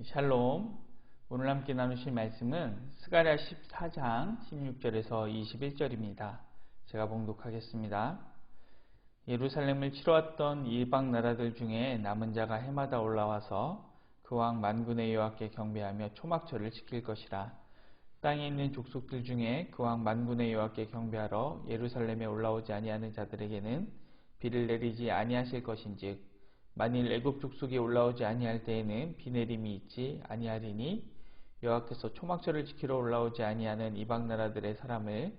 샬롬. 오늘 함께 나누실 말씀은 스가랴 14장 16절에서 21절입니다. 제가 봉독하겠습니다. 예루살렘을 치러왔던 이방 나라들 중에 남은 자가 해마다 올라와서 그 왕 만군의 여호와께 경배하며 초막절을 지킬 것이라. 땅에 있는 족속들 중에 그 왕 만군의 여호와께 경배하러 예루살렘에 올라오지 아니하는 자들에게는 비를 내리지 아니하실 것인즉 만일 애굽 족속이 올라오지 아니할 때에는 비 내림이 있지 아니하리니 여호와께서 초막절을 지키러 올라오지 아니하는 이방 나라들의 사람을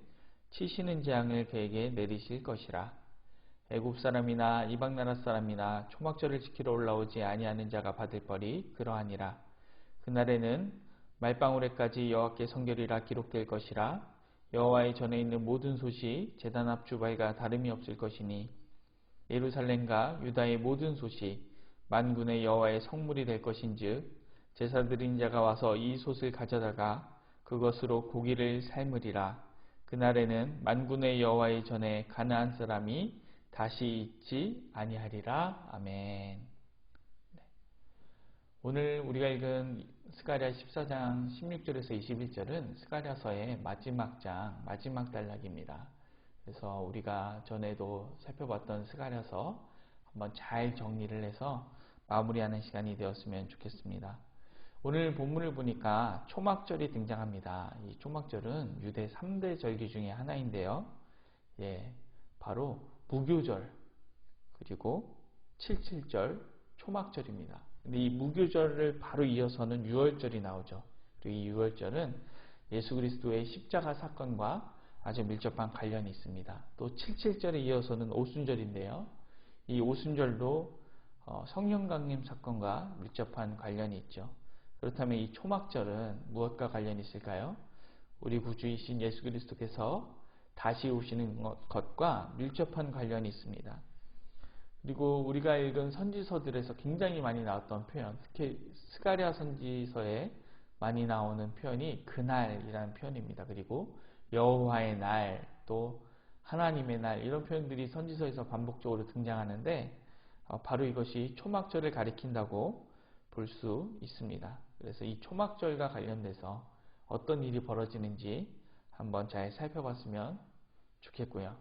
치시는 재앙을 그에게 내리실 것이라. 애굽 사람이나 이방 나라 사람이나 초막절을 지키러 올라오지 아니하는 자가 받을 벌이 그러하니라. 그날에는 말방울에까지 여호와께 성결이라 기록될 것이라. 여호와의 전에 있는 모든 솥이 제단 앞 주발과 다름이 없을 것이니 예루살렘과 유다의 모든 솥이 만군의 여호와의 성물이 될 것인즉 제사 드린 자가 와서 이 솥을 가져다가 그것으로 고기를 삶으리라. 그날에는 만군의 여호와의 전에 가나안 사람이 다시 있지 아니하리라. 아멘. 오늘 우리가 읽은 스가랴 14장 16절에서 21절은 스가랴서의 마지막 장, 마지막 단락입니다. 그래서 우리가 전에도 살펴봤던 스가랴서 한번 잘 정리를 해서 마무리하는 시간이 되었으면 좋겠습니다. 오늘 본문을 보니까 초막절이 등장합니다. 이 초막절은 유대 3대 절기 중에 하나인데요. 바로 무교절 그리고 77절 초막절입니다. 근데 이 무교절을 바로 이어서는 유월절이 나오죠. 그리고 이 유월절은 예수 그리스도의 십자가 사건과 아주 밀접한 관련이 있습니다. 또 77절에 이어서는 오순절인데요. 이 오순절도 성령 강림 사건과 밀접한 관련이 있죠. 그렇다면 이 초막절은 무엇과 관련이 있을까요? 우리 구주이신 예수 그리스도께서 다시 오시는 것과 밀접한 관련이 있습니다. 그리고 우리가 읽은 선지서들에서 굉장히 많이 나왔던 표현, 특히 스가랴 선지서에 많이 나오는 표현이 그날이라는 표현입니다. 그리고 여호와의 날, 또 하나님의 날, 이런 표현들이 선지서에서 반복적으로 등장하는데 바로 이것이 초막절을 가리킨다고 볼 수 있습니다. 그래서 이 초막절과 관련돼서 어떤 일이 벌어지는지 한번 잘 살펴봤으면 좋겠고요.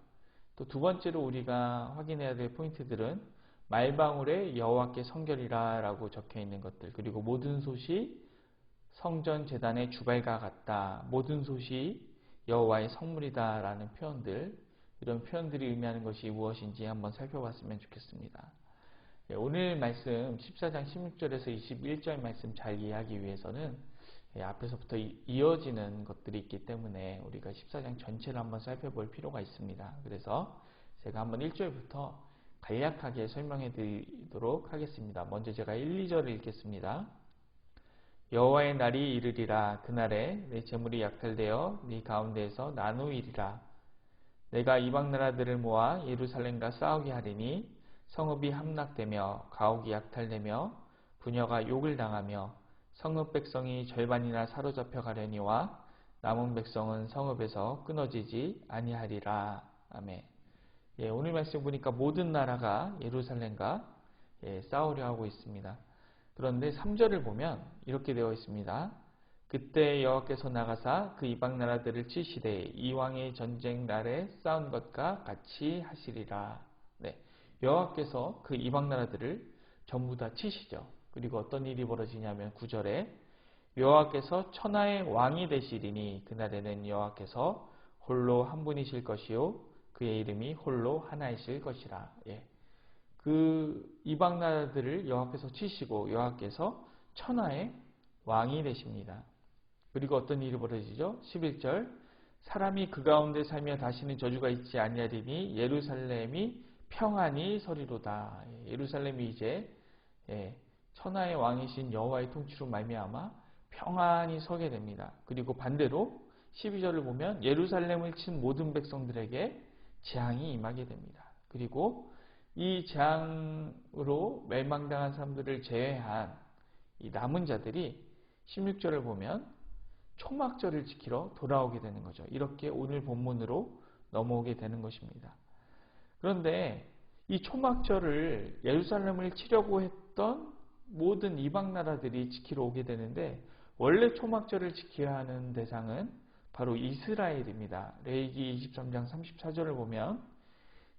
또 두 번째로 우리가 확인해야 될 포인트들은 말방울에 여호와께 성결이라 라고 적혀 있는 것들, 그리고 모든 솥이 성전 제단의 주발과 같다, 모든 솥이 여호와의 성물이다 라는 표현들, 이런 표현들이 의미하는 것이 무엇인지 한번 살펴봤으면 좋겠습니다. 오늘 말씀 14장 16절에서 21절 말씀 잘 이해하기 위해서는 앞에서부터 이어지는 것들이 있기 때문에 우리가 14장 전체를 한번 살펴볼 필요가 있습니다. 그래서 제가 한번 1절부터 간략하게 설명해 드리도록 하겠습니다. 먼저 제가 1, 2절을 읽겠습니다. 여호와의 날이 이르리라. 그날에 내 재물이 약탈되어 네 가운데에서 나누이리라. 내가 이방 나라들을 모아 예루살렘과 싸우게 하리니 성읍이 함락되며 가옥이 약탈되며 부녀가 욕을 당하며 성읍 백성이 절반이나 사로잡혀 가려니와 남은 백성은 성읍에서 끊어지지 아니하리라. 아멘. 오늘 말씀 보니까 모든 나라가 예루살렘과 싸우려 하고 있습니다. 그런데 3절을 보면 이렇게 되어 있습니다. 그때 여호와께서 나가사 그 이방 나라들을 치시되 이 왕의 전쟁 날에 싸운 것과 같이 하시리라. 여호와께서 그 이방 나라들을 전부 다 치시죠. 그리고 어떤 일이 벌어지냐면 9절에 여호와께서 천하의 왕이 되시리니 그날에는 여호와께서 홀로 한 분이실 것이요 그의 이름이 홀로 하나이실 것이라. 그 이방 나라들을 여호와께서 치시고 여호와께서 천하의 왕이 되십니다. 그리고 어떤 일이 벌어지죠? 11절 사람이 그 가운데 살며 다시는 저주가 있지 아니하리니 예루살렘이 평안히 서리로다. 예루살렘이 이제 천하의 왕이신 여호와의 통치로 말미암아 평안히 서게 됩니다. 그리고 반대로 12절을 보면 예루살렘을 친 모든 백성들에게 재앙이 임하게 됩니다. 그리고 이 재앙으로 멸망당한 사람들을 제외한 이 남은 자들이 16절을 보면 초막절을 지키러 돌아오게 되는 거죠. 이렇게 오늘 본문으로 넘어오게 되는 것입니다. 그런데 이 초막절을 예루살렘을 치려고 했던 모든 이방 나라들이 지키러 오게 되는데 원래 초막절을 지켜야 하는 대상은 바로 이스라엘입니다. 레위기 23장 34절을 보면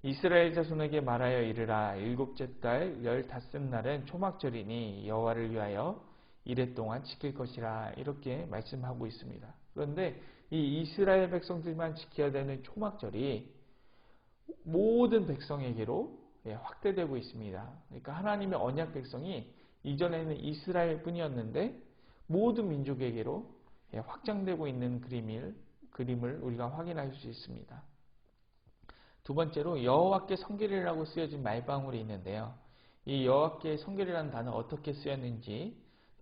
이스라엘 자손에게 말하여 이르라 일곱째 달 15날은 초막절이니 여호와를 위하여 이레 동안 지킬 것이라 이렇게 말씀하고 있습니다. 그런데 이 이스라엘 백성들만 지켜야 되는 초막절이 모든 백성에게로 확대되고 있습니다. 그러니까 하나님의 언약 백성이 이전에는 이스라엘 뿐이었는데 모든 민족에게로 확장되고 있는 그림을 우리가 확인할 수 있습니다. 두 번째로 여호와께 성결이라고 쓰여진 말방울이 있는데요. 이 여호와께 성결이라는 단어 어떻게 쓰였는지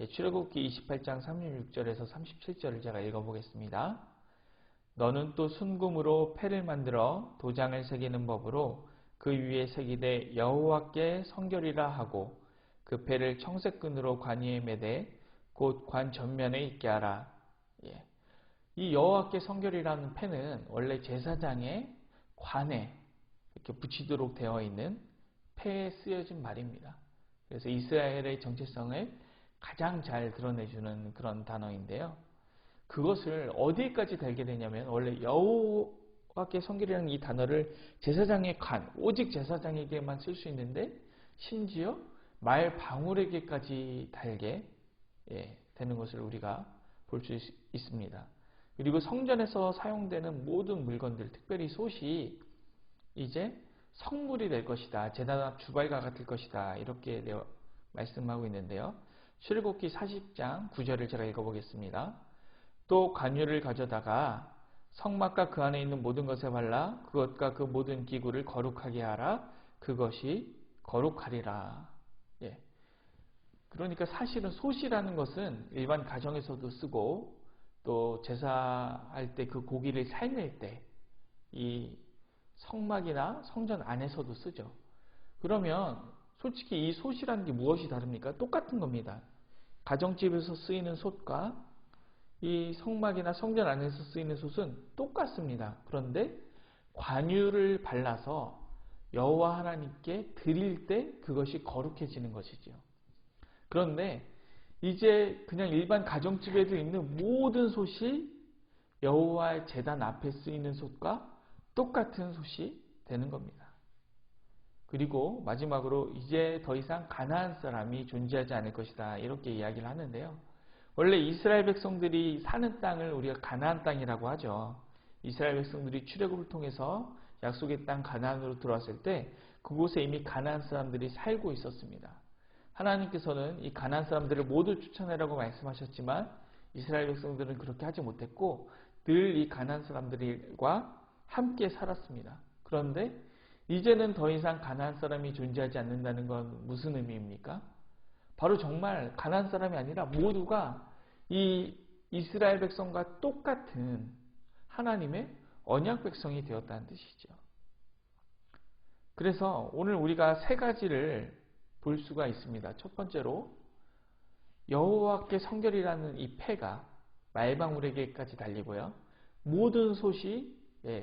출애굽기 28장 36절에서 37절을 제가 읽어보겠습니다. 너는 또 순금으로 패를 만들어 도장을 새기는 법으로 그 위에 새기되 여호와께 성결이라 하고 그 패를 청색끈으로 관 위에 매되 곧 관 전면에 있게 하라. 이 여호와께 성결이라는 패는 원래 제사장의 관에 이렇게 붙이도록 되어 있는 패에 쓰여진 말입니다. 그래서 이스라엘의 정체성을 가장 잘 드러내주는 그런 단어인데요. 그것을 어디까지 달게 되냐면 원래 여호와께 성결이라는 이 단어를 제사장의 관, 오직 제사장에게만 쓸 수 있는데 심지어 말 방울에게까지 달게 되는 것을 우리가 볼 수 있습니다. 그리고 성전에서 사용되는 모든 물건들, 특별히 솥이 이제 성물이 될 것이다. 제단 앞 주발과 같을 것이다. 이렇게 말씀하고 있는데요. 출애굽기 40장 9절을 제가 읽어보겠습니다. 또 관유를 가져다가 성막과 그 안에 있는 모든 것에 발라 그것과 그 모든 기구를 거룩하게 하라. 그것이 거룩하리라. 그러니까 사실은 솥이라는 것은 일반 가정에서도 쓰고 또 제사할 때 그 고기를 삶을 때 이 성막이나 성전 안에서도 쓰죠. 그러면 솔직히 이 솥이라는 게 무엇이 다릅니까? 똑같은 겁니다. 가정집에서 쓰이는 솥과 이 성막이나 성전 안에서 쓰이는 솥은 똑같습니다. 그런데 관유를 발라서 여호와 하나님께 드릴 때 그것이 거룩해지는 것이죠. 그런데 이제 그냥 일반 가정집에도 있는 모든 솥이 여호와의 제단 앞에 쓰이는 솥과 똑같은 솥이 되는 겁니다. 그리고 마지막으로 이제 더 이상 가나안 사람이 존재하지 않을 것이다. 이렇게 이야기를 하는데요. 원래 이스라엘 백성들이 사는 땅을 우리가 가나안 땅이라고 하죠. 이스라엘 백성들이 출애굽을 통해서 약속의 땅 가나안으로 들어왔을 때 그곳에 이미 가나안 사람들이 살고 있었습니다. 하나님께서는 이 가나안 사람들을 모두 쫓아내라고 말씀하셨지만 이스라엘 백성들은 그렇게 하지 못했고 늘 이 가나안 사람들과 함께 살았습니다. 그런데 이제는 더 이상 가나안 사람이 존재하지 않는다는 건 무슨 의미입니까? 바로 정말 가나안 사람이 아니라 모두가 이 이스라엘 백성과 똑같은 하나님의 언약 백성이 되었다는 뜻이죠. 그래서 오늘 우리가 세 가지를 볼 수가 있습니다. 첫 번째로 여호와께 성결이라는 이 패가 말방울에게까지 달리고요. 모든 솥이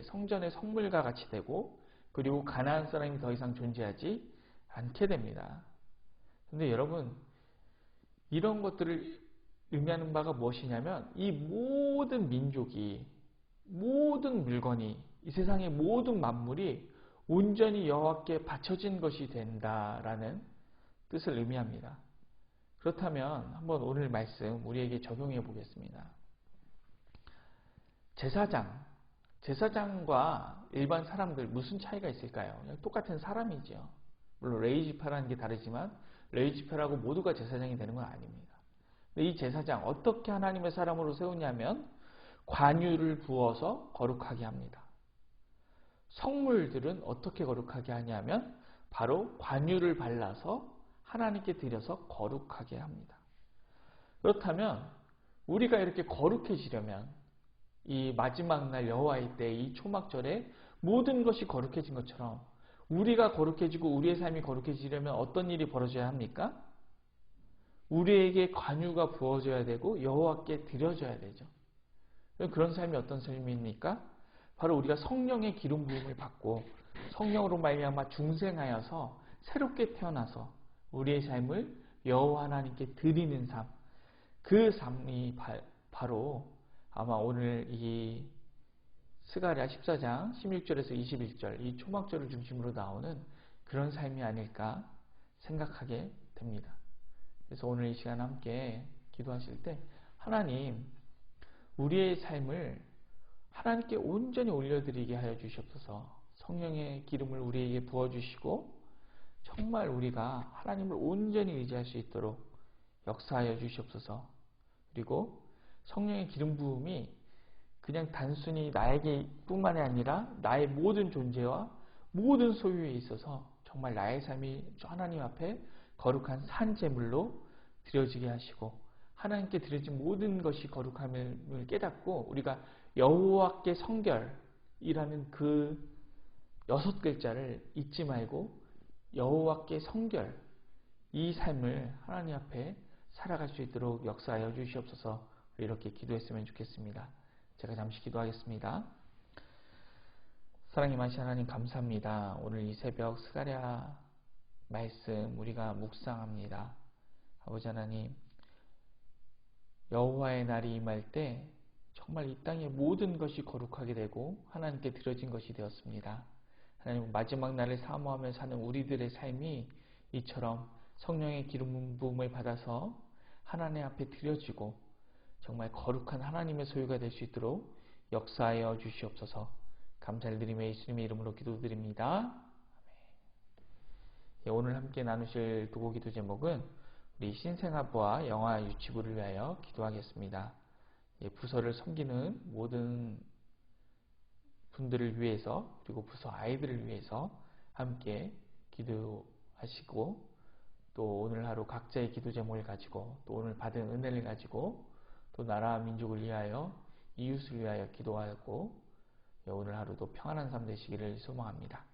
성전의 성물과 같이 되고 그리고 가나안 사람이 더 이상 존재하지 않게 됩니다. 그런데 여러분 이런 것들을 의미하는 바가 무엇이냐면 이 모든 민족이 모든 물건이 이 세상의 모든 만물이 온전히 여호와께 바쳐진 것이 된다라는 뜻을 의미합니다. 그렇다면 한번 오늘 말씀 우리에게 적용해 보겠습니다. 제사장과 일반 사람들 무슨 차이가 있을까요? 똑같은 사람이죠. 물론 레위지파라는 게 다르지만 레위지파라고 모두가 제사장이 되는 건 아닙니다. 근데 이 제사장 어떻게 하나님의 사람으로 세우냐면 관유를 부어서 거룩하게 합니다. 성물들은 어떻게 거룩하게 하냐면 바로 관유를 발라서 하나님께 드려서 거룩하게 합니다. 그렇다면 우리가 이렇게 거룩해지려면 이 마지막 날 여호와의 때 이 초막절에 모든 것이 거룩해진 것처럼 우리가 거룩해지고 우리의 삶이 거룩해지려면 어떤 일이 벌어져야 합니까? 우리에게 관유가 부어져야 되고 여호와께 드려져야 되죠. 그런 삶이 어떤 삶입니까? 바로 우리가 성령의 기름 부음을 받고 성령으로 말미암아 중생하여서 새롭게 태어나서 우리의 삶을 여호와 하나님께 드리는 삶, 그 삶이 바로 아마 오늘 이 스가랴 14장 16절에서 21절 이 초막절을 중심으로 나오는 그런 삶이 아닐까 생각하게 됩니다. 그래서 오늘 이 시간 함께 기도하실 때 하나님, 우리의 삶을 하나님께 온전히 올려드리게 하여 주시옵소서. 성령의 기름을 우리에게 부어주시고 정말 우리가 하나님을 온전히 의지할 수 있도록 역사하여 주시옵소서. 그리고 성령의 기름 부음이 그냥 단순히 나에게 뿐만이 아니라 나의 모든 존재와 모든 소유에 있어서 정말 나의 삶이 하나님 앞에 거룩한 산제물로 드려지게 하시고 하나님께 드려진 모든 것이 거룩함을 깨닫고 우리가 여호와께 성결이라는 그 6글자를 잊지 말고 여호와께 성결, 이 삶을 하나님 앞에 살아갈 수 있도록 역사하여 주시옵소서. 이렇게 기도했으면 좋겠습니다. 제가 잠시 기도하겠습니다. 사랑의 마신 하나님, 감사합니다. 오늘 이 새벽 스가랴 말씀 우리가 묵상합니다. 아버지 하나님, 여호와의 날이 임할 때 정말 이 땅의 모든 것이 거룩하게 되고 하나님께 드려진 것이 되었습니다. 하나님, 마지막 날을 사모하며 사는 우리들의 삶이 이처럼 성령의 기름 부음을 받아서 하나님 앞에 드려지고 정말 거룩한 하나님의 소유가 될 수 있도록 역사하여 주시옵소서. 감사를 드리며 예수님의 이름으로 기도드립니다. 오늘 함께 나누실 도고기도 제목은 우리 신생아부와 영아 유치부를 위하여 기도하겠습니다. 부서를 섬기는 모든 분들을 위해서 그리고 부서 아이들을 위해서 함께 기도하시고 또 오늘 하루 각자의 기도 제목을 가지고 또 오늘 받은 은혜를 가지고 또 나라와 민족을 위하여 이웃을 위하여 기도하고 오늘 하루도 평안한 삶 되시기를 소망합니다.